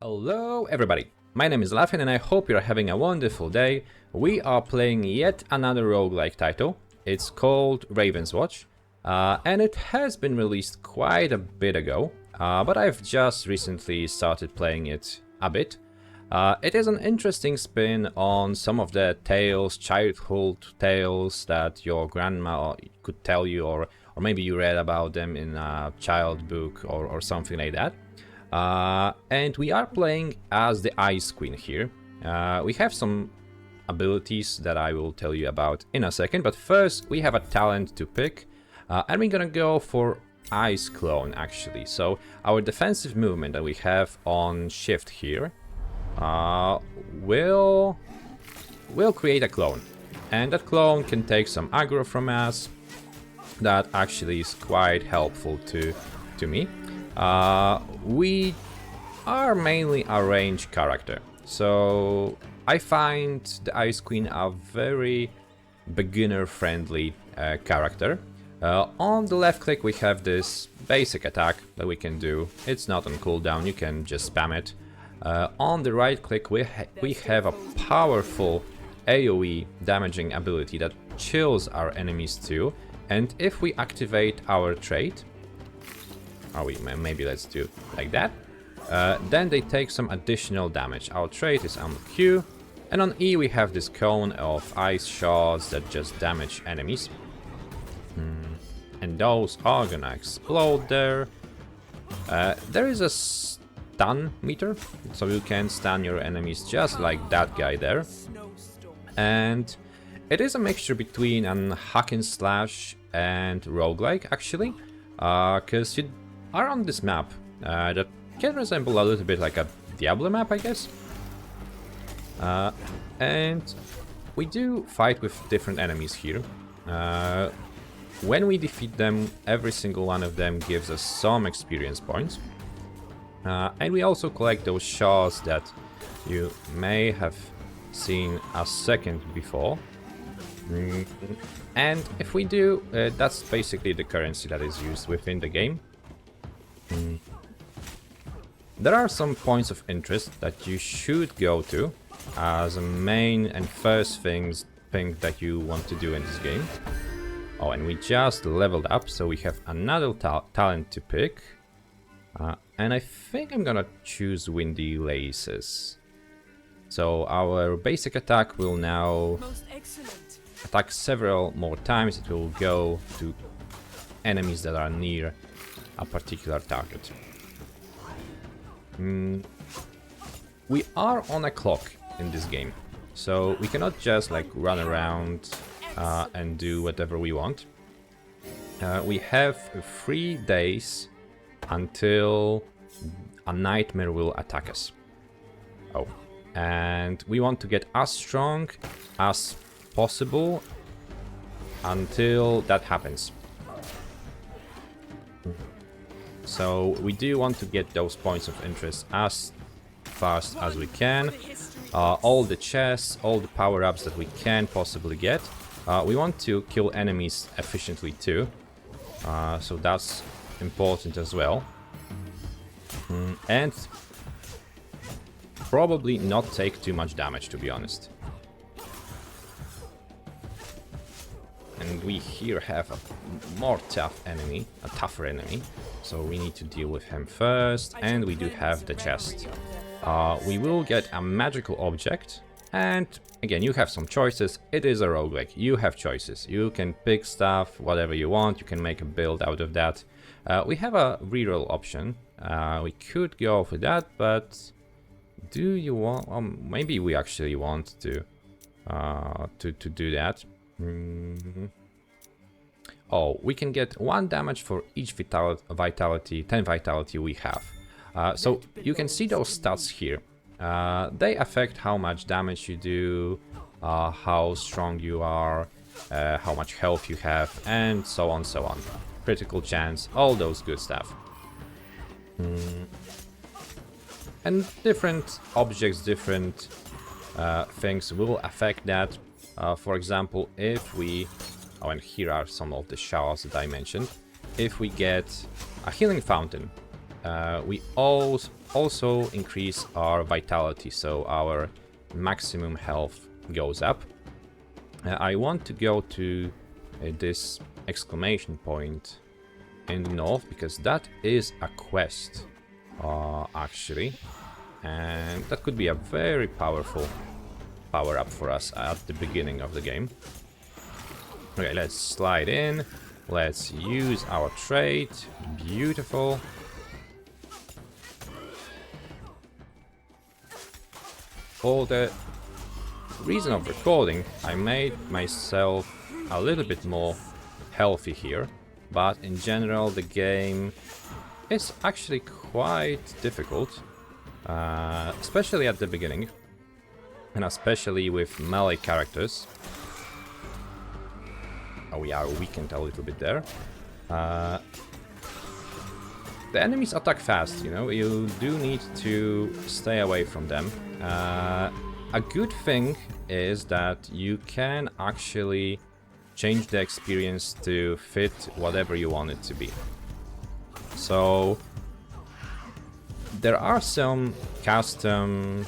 Hello everybody, my name is Lafin and I hope you're having a wonderful day. We are playing yet another roguelike title. It's called Ravenswatch and it has been released quite a bit ago, but I've just recently started playing it a bit. It is an interesting spin on some of the tales, childhood tales that your grandma could tell you, or maybe you read about them in a child book or something like that. And we are playing as the Ice Queen here. We have some abilities that I will tell you about in a second, but first we have a talent to pick, and we're gonna go for Ice Clone actually. So our defensive movement that we have on shift here will create a clone, and that clone can take some aggro from us. That actually is quite helpful to me. We are mainly a range character, so I find the Ice Queen a very beginner-friendly character. On the left click we have this basic attack that we can do. It's not on cooldown, you can just spam it. On the right click we have a powerful AoE damaging ability that chills our enemies too, and if we activate our trait, maybe let's do like that, then they take some additional damage. Our trait is on Q, and on E we have this cone of ice shards that just damage enemies. And those are gonna explode there. There is a stun meter, so you can stun your enemies just like that guy there. And it is a mixture between an hack and slash and roguelike actually, because you are on this map that can resemble a little bit like a Diablo map, I guess. And we do fight with different enemies here. When we defeat them, every single one of them gives us some experience points. And we also collect those shards that you may have seen a second before. And if we do, that's basically the currency that is used within the game. There are some points of interest that you should go to as a main and first thing that you want to do in this game. Oh, and we just leveled up, so we have another talent to pick. And I think I'm gonna choose Windy Laces. So our basic attack will now attack several more times. It will go to enemies that are near a particular target. We are on a clock in this game, so we cannot just like run around and do whatever we want. We have 3 days until a nightmare will attack us. Oh, and we want to get as strong as possible until that happens. So we do want to get those points of interest as fast as we can. All the chests, all the power-ups that we can possibly get. We want to kill enemies efficiently too, so that's important as well. And probably not take too much damage, to be honest. And we here have a more tougher enemy, so we need to deal with him first. And we do have the chest. We will get a magical object, and again, you have some choices. It is a roguelike, you have choices. You can pick stuff, whatever you want, you can make a build out of that. We have a reroll option. We could go for that, but do you want... maybe we actually want to do that. Oh, we can get 1 damage for each vitality, 10 vitality we have. So you can see those stats here. They affect how much damage you do, how strong you are, how much health you have, and so on, so on. Critical chance, all those good stuff. And different objects, different things will affect that. For example, if we... oh, and here are some of the shards that I mentioned. If we get a healing fountain, we also increase our vitality, so our maximum health goes up. I want to go to this exclamation point in the north, because that is a quest, actually. And that could be a very powerful power-up for us at the beginning of the game. Okay, let's slide in. Let's use our trait. Beautiful. For the reason of recording, I made myself a little bit more healthy here, but in general the game is actually quite difficult, especially at the beginning, and especially with melee characters. Oh, we are weakened a little bit there. The enemies attack fast, you know, you do need to stay away from them. A good thing is that you can actually change the experience to fit whatever you want it to be. So there are some custom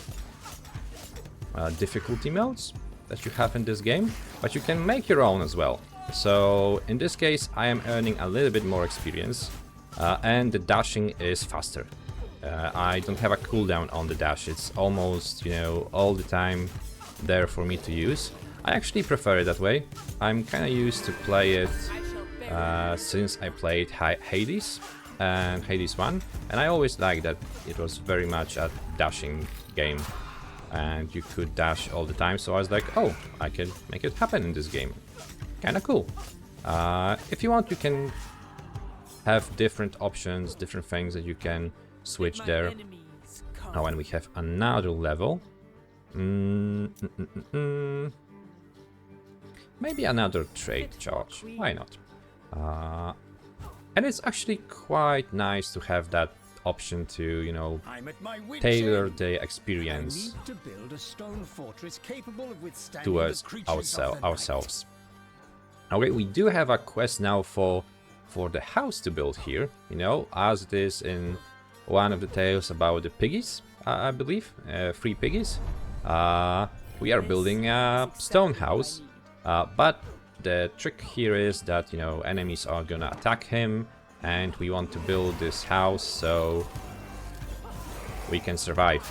difficulty modes that you have in this game, but you can make your own as well. So in this case I am earning a little bit more experience, and the dashing is faster. I don't have a cooldown on the dash, it's almost, you know, all the time there for me to use. I actually prefer it that way. I'm kinda used to play it since I played Hades and Hades 1, and I always liked that it was very much a dashing game and you could dash all the time, so I was like, oh, I can make it happen in this game. Kinda cool. If you want, you can have different options, different things that you can switch there. Oh, and we have another level. Maybe another trait charge, why not? And it's actually quite nice to have that option to, you know, tailor the experience towards ourselves. Okay, we do have a quest now for the house to build here, you know, as it is in one of the tales about the piggies, I believe, 3 piggies. We are building a stone house, but the trick here is that, you know, enemies are gonna attack him, and we want to build this house so we can survive.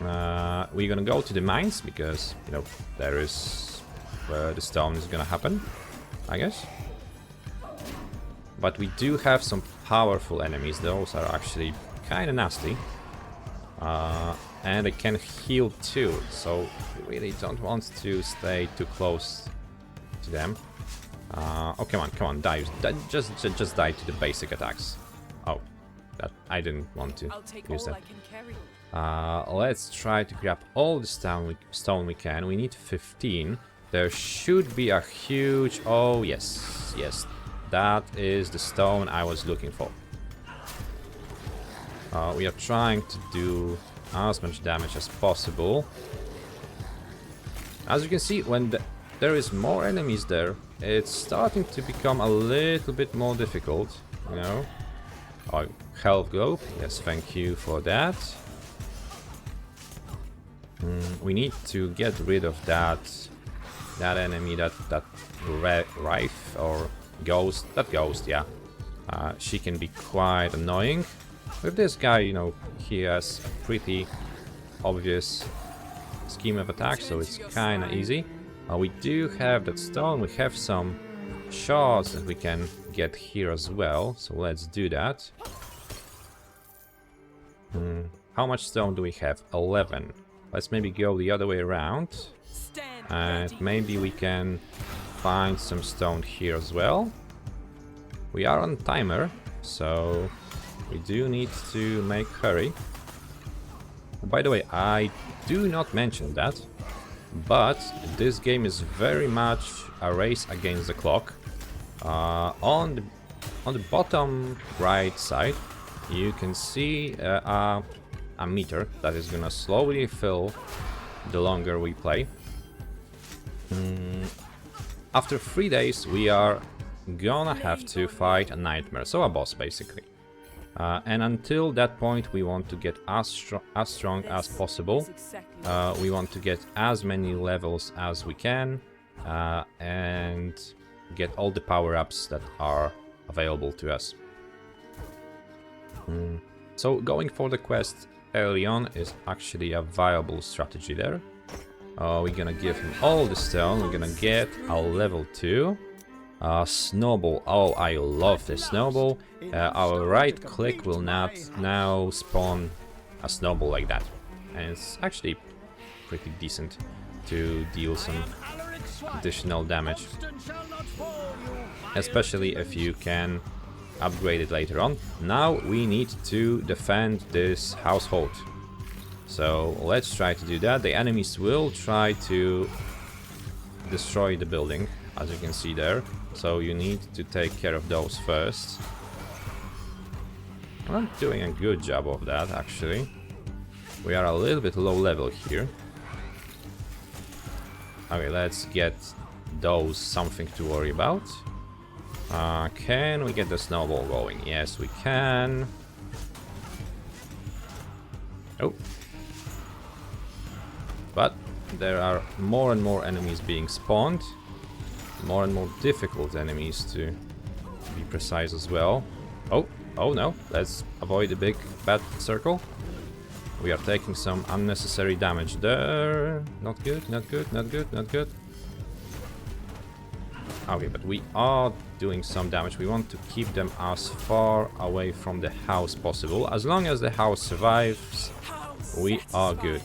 We're gonna go to the mines because, you know, there is where the stone is gonna happen, I guess. But we do have some powerful enemies. Those are actually kind of nasty. And they can heal too, so we really don't want to stay too close to them. Oh, come on, die. Just die to the basic attacks. Oh, that I didn't want to use that. Let's try to grab all the stone we can. We need 15. There should be a huge... Oh, yes. That is the stone I was looking for. We are trying to do as much damage as possible. As you can see, when there is more enemies there, it's starting to become a little bit more difficult, you know. Oh, health globe. Yes, thank you for that. We need to get rid of that enemy, that Rife or Ghost. That Ghost, yeah. She can be quite annoying. With this guy, you know, he has a pretty obvious scheme of attack, so it's kinda easy. We do have that stone, we have some shards that we can get here as well, so let's do that. How much stone do we have? 11. Let's maybe go the other way around, and maybe we can find some stone here as well. We are on timer, so we do need to make hurry. By the way, I do not mention that, but this game is very much a race against the clock. On the bottom right side, you can see a meter that is gonna slowly fill the longer we play. After 3 days, we are gonna have to fight a nightmare, so a boss basically. And until that point, we want to get as strong as possible. We want to get as many levels as we can, and get all the power-ups that are available to us. So going for the quest early on is actually a viable strategy there. We're gonna give him all the stone, we're gonna get a level 2. Snowball, oh, I love this snowball. Our right click will now spawn a snowball like that. And it's actually pretty decent to deal some additional damage. Especially if you can upgrade it later on. Now we need to defend this household. So let's try to do that. The enemies will try to destroy the building, as you can see there. So you need to take care of those first. I'm doing a good job of that, actually. We are a little bit low level here. Okay, let's get those something to worry about. Can we get the snowball going? Yes, we can. Oh. But there are more and more enemies being spawned. More and more difficult enemies, to be precise as well. Oh, oh no. Let's avoid the big bad circle. We are taking some unnecessary damage there. Not good, not good, not good, not good. Okay, but we are doing some damage. We want to keep them as far away from the house possible. As long as the house survives, we are good.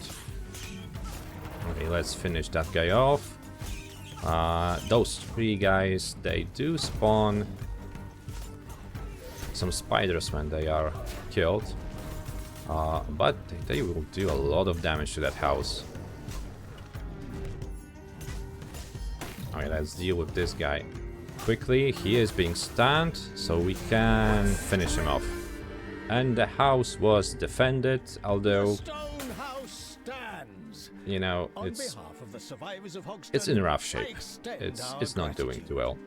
Okay, let's finish that guy off. Those 3 guys, they do spawn some spiders when they are killed. But they will do a lot of damage to that house. Okay, let's deal with this guy quickly. He is being stunned, so we can finish him off. And the house was defended, although, you know, it's in rough shape. It's not doing too well.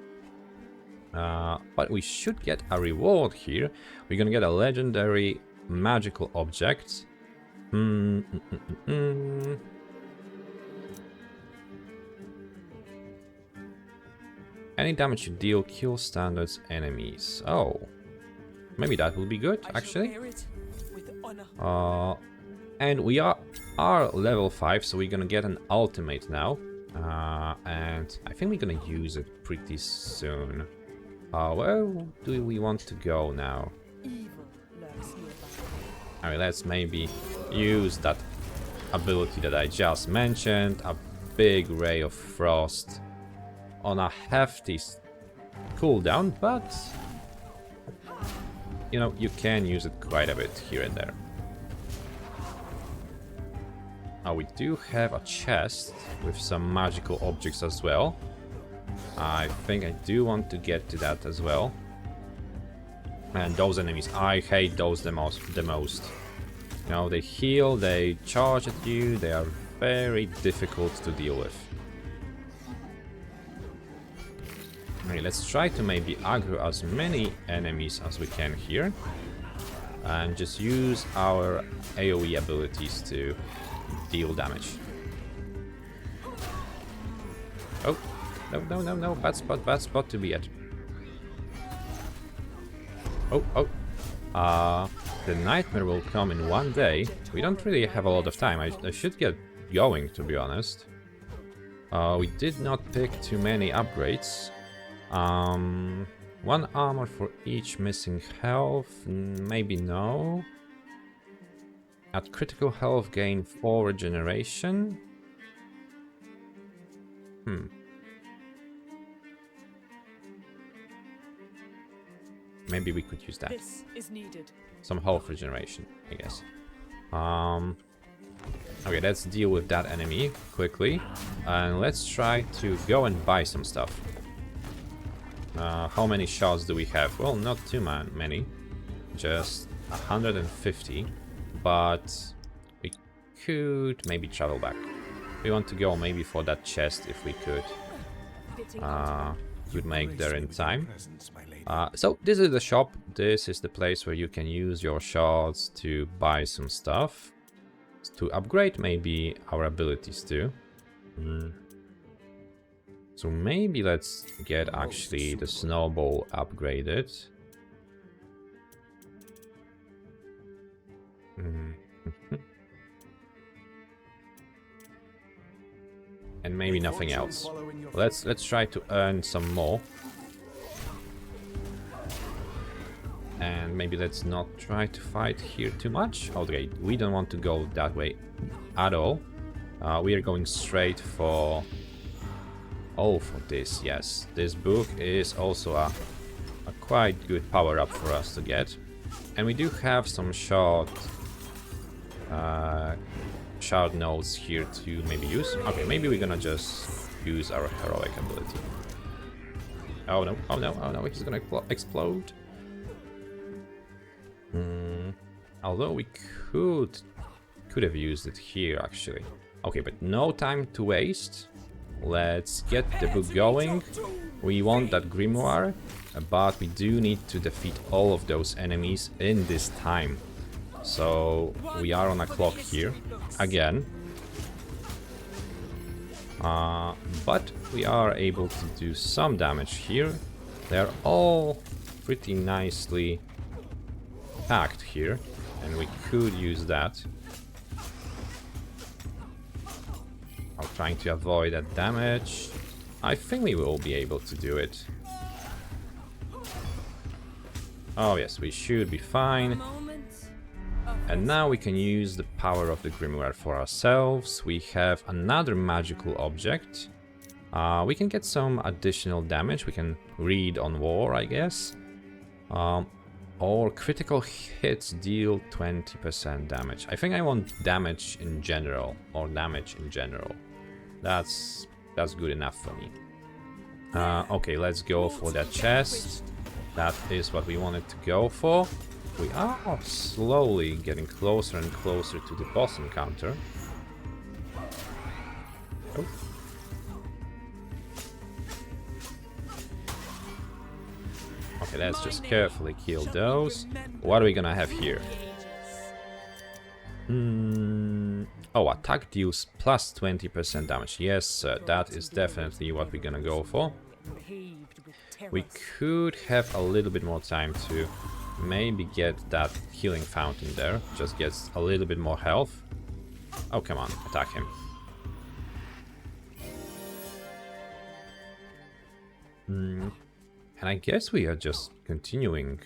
But we should get a reward here. We're gonna get a legendary magical object. Any damage you deal, kill standards enemies. Oh, maybe that will be good, actually. And we are level 5, so we're gonna get an ultimate now. And I think we're gonna use it pretty soon. Where do we want to go now? Alright, let's maybe use that ability that I just mentioned, a big ray of frost, on a hefty cooldown, but you know, you can use it quite a bit here and there. We do have a chest with some magical objects as well. I think I do want to get to that as well. And those enemies, I hate those the most. You know, they heal, they charge at you, they are very difficult to deal with. Okay, let's try to maybe aggro as many enemies as we can here. And just use our AoE abilities to deal damage. Oh, no, bad spot to be at. Oh, the nightmare will come in one day. We don't really have a lot of time. I should get going, to be honest. We did not pick too many upgrades. 1 armor for each missing health, maybe no. At critical health gain 4 regeneration. Maybe we could use that. This is needed. Some health regeneration, I guess. Okay, let's deal with that enemy quickly. And let's try to go and buy some stuff. How many shots do we have? Well, not too many. Just 150. But we could maybe travel back. We want to go maybe for that chest if we could. could make there in time. So this is the shop. This is the place where you can use your shards to buy some stuff, to upgrade maybe our abilities too. So maybe let's get actually the snowball upgraded. And maybe nothing else. Let's try to earn some more. And maybe let's not try to fight here too much. Okay, we don't want to go that way at all. We are going straight for... Oh, for this, yes. This book is also a quite good power-up for us to get. And we do have some shard nodes here to maybe use. Okay, maybe we're gonna just use our heroic ability. Oh no, oh no, oh no, he's gonna explode. Although we could have used it here actually. Okay, but no time to waste. Let's get the book going. We want that grimoire, but we do need to defeat all of those enemies in this time. So we are on a clock here again. But we are able to do some damage here. They're all pretty nicely packed here, and we could use that. I'm trying to avoid that damage. I think we will be able to do it. Oh yes, we should be fine. And now we can use the power of the grimoire for ourselves. We have another magical object. We can get some additional damage. We can read on war, I guess. Or critical hits deal 20% damage. I think I want damage in general, or damage in general. That's good enough for me. Okay, let's go for that chest. That is what we wanted to go for. We are slowly getting closer and closer to the boss encounter. Oh. Okay, let's just carefully kill those. What are we gonna have here? Oh, attack deals plus 20% damage. Yes, that is definitely what we're gonna go for. We could have a little bit more time to maybe get that healing fountain there. Just gets a little bit more health. Oh, come on, attack him. And I guess we are just continuing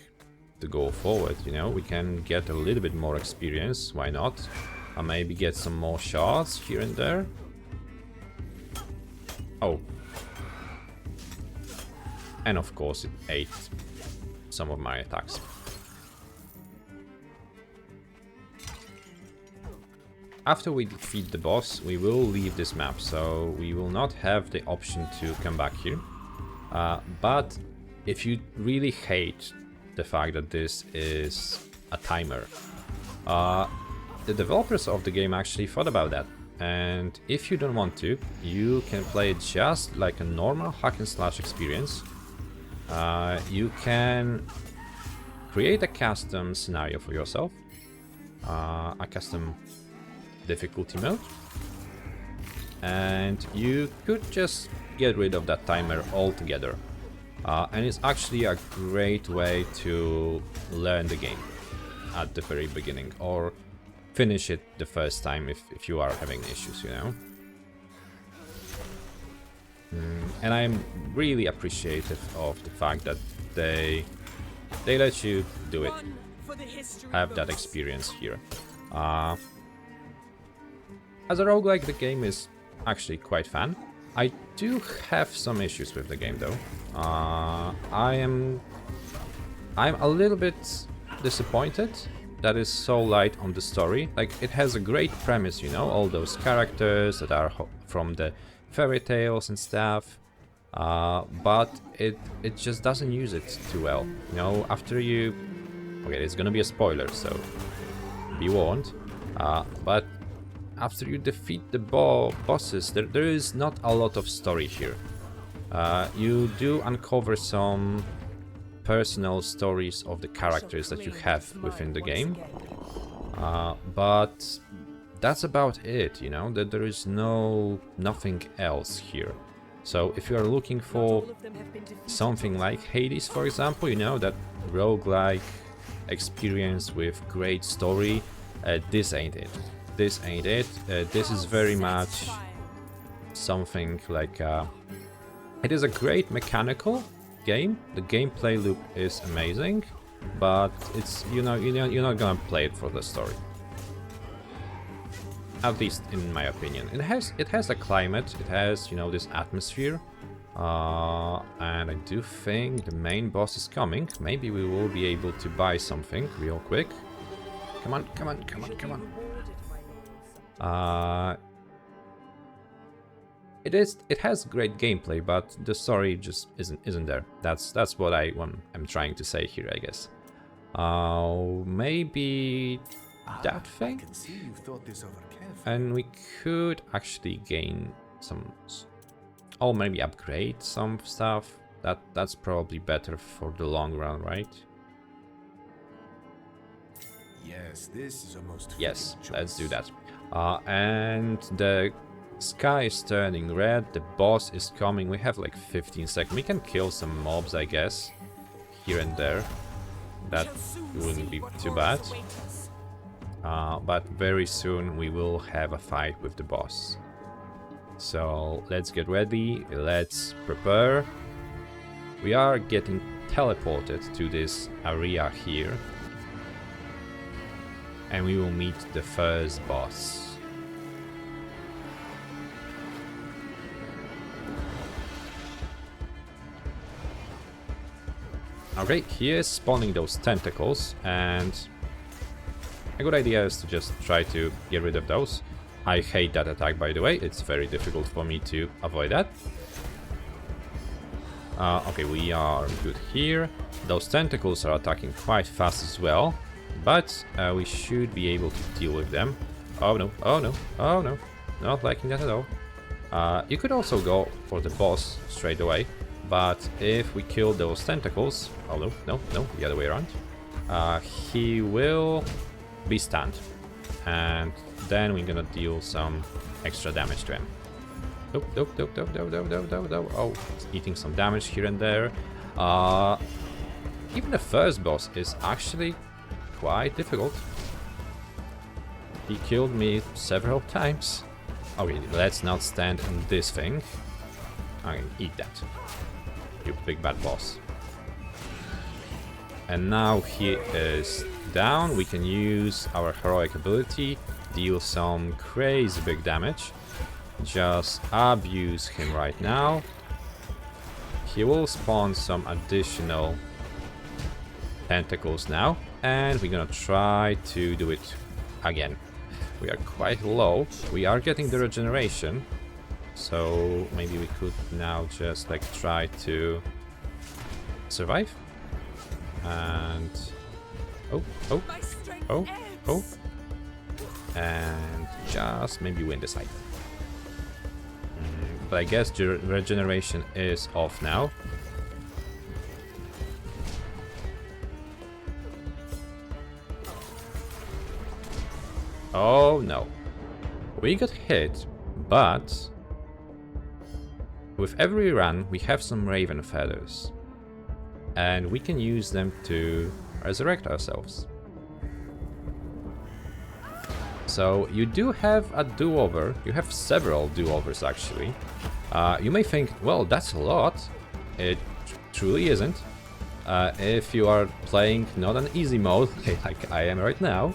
to go forward, you know. We can get a little bit more experience, why not? Maybe get some more shards here and there. Oh. And of course it ate some of my attacks. After we defeat the boss, we will leave this map, so we will not have the option to come back here. But if you really hate the fact that this is a timer, the developers of the game actually thought about that. And if you don't want to, you can play it just like a normal hack and slash experience. You can create a custom scenario for yourself, a custom difficulty mode, and you could just get rid of that timer altogether. And it's actually a great way to learn the game at the very beginning, or finish it the first time if you are having issues, you know. And I'm really appreciative of the fact that they let you do it, have that experience here. As a roguelike, the game is actually quite fun. I do have some issues with the game though. I'm a little bit disappointed that is so light on the story. Like, it has a great premise, you know, all those characters that are from the fairytales and stuff, but it just doesn't use it too well, you know. After you... Okay, it's gonna be a spoiler, so be warned. But after you defeat the bosses, there is not a lot of story here. you do uncover some personal stories of the characters that you have within the game, but that's about it, you know, that there is nothing else here. So if you are looking for something like Hades, for example, you know, that roguelike experience with great story, this ain't it. This ain't it. This is very much something like it is a great mechanical game. The gameplay loop is amazing, but it's, you know, you're not gonna play it for the story. At least in my opinion. It has a climate, it has, you know, this atmosphere, and I do think the main boss is coming. Maybe we will be able to buy something real quick. Come on, come on, come on, come on. It has great gameplay, but the story just isn't there. That's what I'm trying to say here, I guess. Maybe that thing? And we could actually gain some, or maybe upgrade some stuff. That's probably better for the long run, right? Yes, this is a most yes, let's do that. And the sky is turning red, the boss is coming. We have like 15 seconds. We can kill some mobs, I guess, here and there. That wouldn't be too bad. But very soon we will have a fight with the boss. So let's get ready, let's prepare. We are getting teleported to this area here. And we will meet the first boss. Okay, he is spawning those tentacles, and a good idea is to just try to get rid of those. I hate that attack, by the way. It's very difficult for me to avoid that. Okay, we are good here. Those tentacles are attacking quite fast as well, but we should be able to deal with them. Oh no, oh no, oh no. Not liking that at all. You could also go for the boss straight away, but if we kill those tentacles... Oh no, no, no, the other way around. He will be stunned, and then we're gonna deal some extra damage to him. Oh, oh, oh, oh, oh, oh, oh, oh, oh. Oh, it's eating some damage here and there. Even the first boss is actually quite difficult. He killed me several times. Okay, let's not stand in this thing. I can eat that. You big bad boss. And now he is down. We can use our heroic ability, deal some crazy big damage. Just abuse him right now. He will spawn some additional tentacles now, and we're gonna try to do it again. We are quite low. We are getting the regeneration, so maybe we could now just like try to survive. And oh, oh, oh, oh, and just maybe win this item. But I guess the regeneration is off now. Oh no. We got hit, but with every run we have some raven feathers. And we can use them to resurrect ourselves. So you do have a do-over. You have several do-overs actually. You may think, well, that's a lot. It truly isn't. If you are playing not an easy mode like I am right now,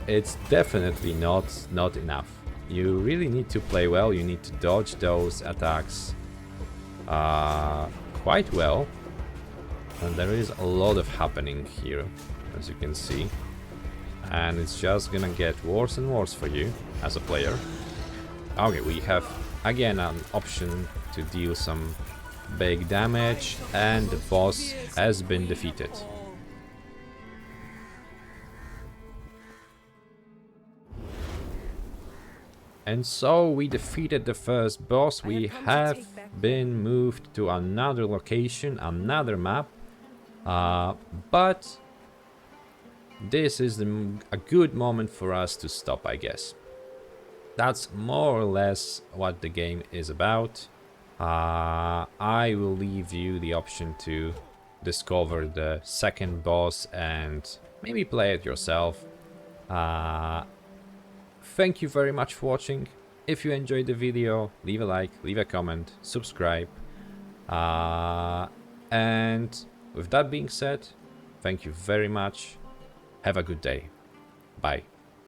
it's definitely not enough. You really need to play well. You need to dodge those attacks quite well. And there is a lot of happening here, as you can see. And it's just gonna get worse and worse for you as a player. Okay, we have again an option to deal some big damage, and the boss has been defeated. And so we defeated the first boss. We have been moved to another location, another map. But this is a good moment for us to stop, I guess. That's more or less what the game is about. I will leave you the option to discover the second boss and maybe play it yourself. Thank you very much for watching. If you enjoyed the video, leave a like, leave a comment, subscribe. And with that being said, thank you very much. Have a good day. Bye.